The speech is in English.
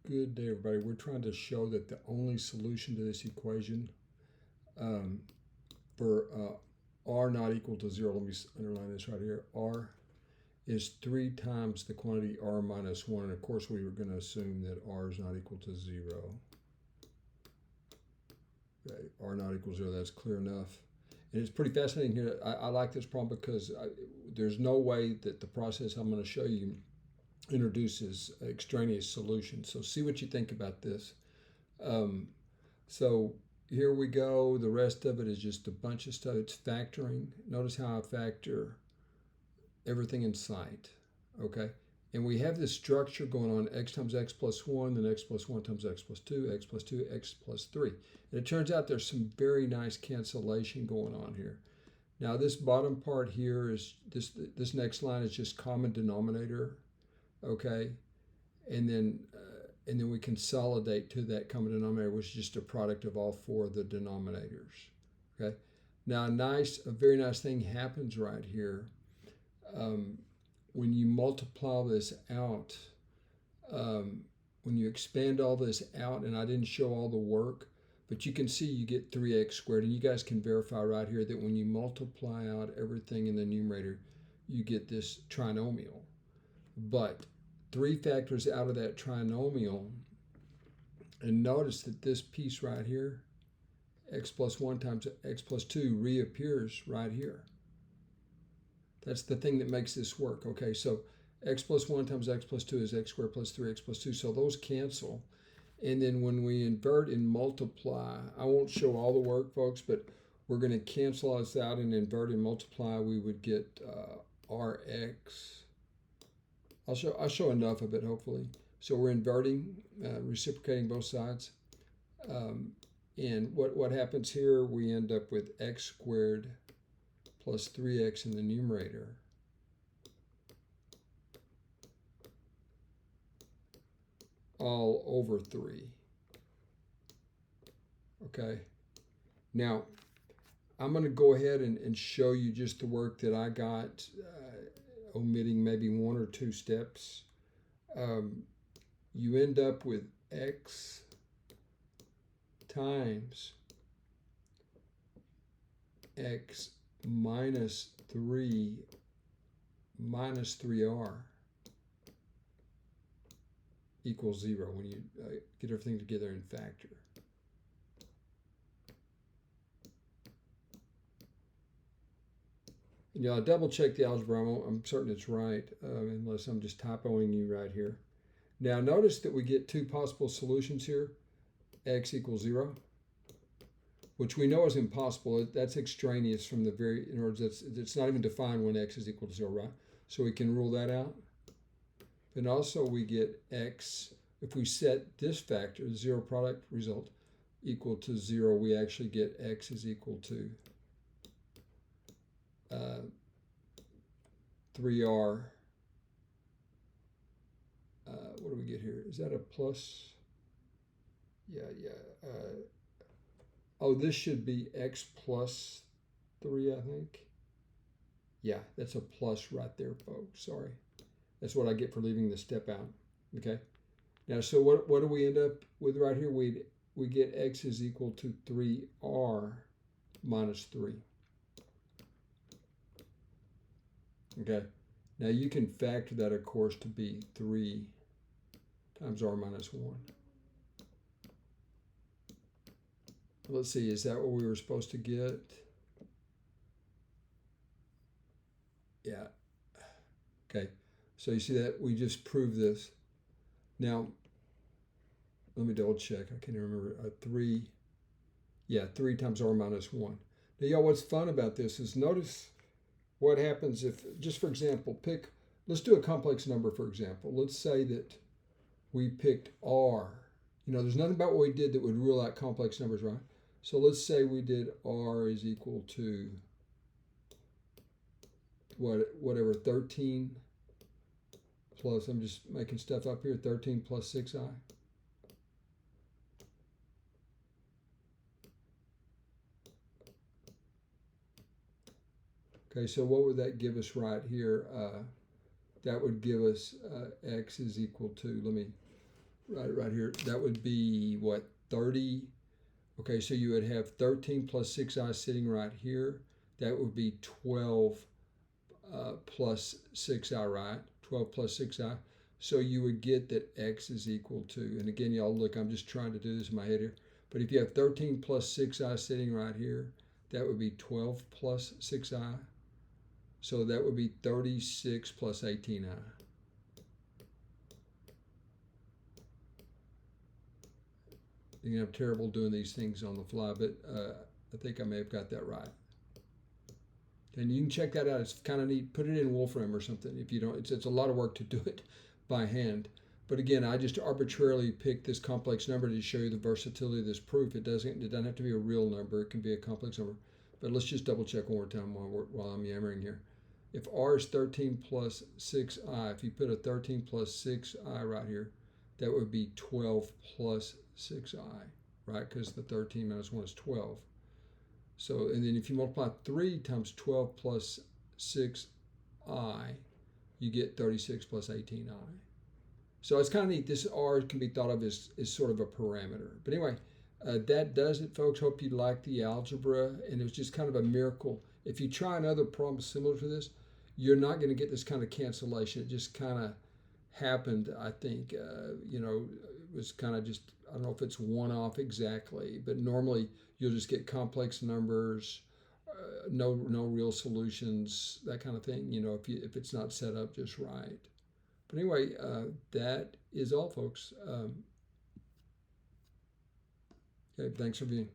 Good day, everybody. We're trying to show that the only solution to this equation for r not equal to 0, let me underline this right here, r is 3 times the quantity r minus 1. And of course, we were going to assume that r is not equal to 0. Okay, r not equal to 0, that's clear enough. And it's pretty fascinating here. I like this problem because there's no way that the process I'm going to show you introduces extraneous solutions. So see what you think about this. So here we go. The rest of it is just a bunch of stuff. It's factoring. Notice how I factor everything in sight. Okay. And we have this structure going on: x times x plus 1, then x plus 1 times x plus 2, x plus 2, x plus 3. And it turns out there's some very nice cancellation going on here. Now this bottom part here is this next line is just common denominator. Okay, and then we consolidate to that common denominator, which is just a product of all four of the denominators. Okay, now a very nice thing happens right here. When you multiply this out, when you expand all this out, and I didn't show all the work, but you can see you get 3x squared, and you guys can verify right here that when you multiply out everything in the numerator, you get this trinomial. But 3 factors out of that trinomial, and notice that this piece right here, x plus 1 times x plus 2, reappears right here. That's the thing that makes this work. Okay, so x plus 1 times x plus 2 is x squared plus 3x plus 2, so those cancel. And then when we invert and multiply, I won't show all the work, folks, but we're going to cancel this out and invert and multiply. We would get rx. I'll show enough of it, hopefully. So we're inverting, reciprocating both sides. And what happens here, we end up with x squared plus 3x in the numerator. All over 3. Okay. Now, I'm going to go ahead and show you just the work that I got, omitting maybe 1 or 2 steps. You end up with x times x minus 3 minus 3r equals 0 when you get everything together and factor. You know, I double check the algebra. I'm certain it's right, unless I'm just typoing you right here. Now notice that we get 2 possible solutions here. X equals 0, which we know is impossible. That's extraneous from the very, in other words, it's not even defined when x is equal to 0, right? So we can rule that out. And also we get x, if we set this factor, the zero product result, equal to 0, we actually get x is equal to 3r. What do we get here? Is that a plus? Yeah. Oh, this should be x plus 3, I think. Yeah, that's a plus right there, folks. Sorry. That's what I get for leaving the step out. Okay. Now, so what do we end up with right here? We get x is equal to 3r minus 3. Okay. Now you can factor that, of course, to be 3 times r minus 1. Let's see, is that what we were supposed to get? Yeah. Okay. So you see that we just proved this. Now, let me double check. I can't remember. 3 times r minus 1. Now, y'all, what's fun about this is notice what happens if, just for example, let's do a complex number, for example. Let's say that we picked r. You know, there's nothing about what we did that would rule out complex numbers, right? So let's say we did r is equal to whatever, 13 plus, I'm just making stuff up here, 13 plus 6i. Okay, so what would that give us right here? That would give us x is equal to, let me right here, that would be what, 30? Okay, so you would have 13 plus 6i sitting right here. That would be 12 plus 6i, right? 12 plus 6i. So you would get that x is equal to, and again, y'all look, I'm just trying to do this in my head here. But if you have 13 plus 6i sitting right here, that would be 12 plus 6i. So that would be 36 plus 18i. You know, I'm terrible doing these things on the fly, but I think I may have got that right. And you can check that out. It's kind of neat. Put it in Wolfram or something if you don't. It's a lot of work to do it by hand. But again, I just arbitrarily picked this complex number to show you the versatility of this proof. It doesn't have to be a real number. It can be a complex number. But let's just double check one more time while I'm yammering here. If r is 13 plus 6i, if you put a 13 plus 6i right here, that would be 12 plus 6i, right? Because the 13 minus 1 is 12. So, and then if you multiply 3 times 12 plus 6i, you get 36 plus 18i. So it's kind of neat. This r can be thought of as sort of a parameter. But anyway, that does it, folks. Hope you liked the algebra. And it was just kind of a miracle. If you try another problem similar to this, you're not going to get this kind of cancellation. It just kind of happened, I think. You know, it was kind of just, I don't know if it's one-off exactly, but normally you'll just get complex numbers, no real solutions, that kind of thing, you know, if it's not set up just right. But anyway, that is all, folks. Okay, thanks for viewing.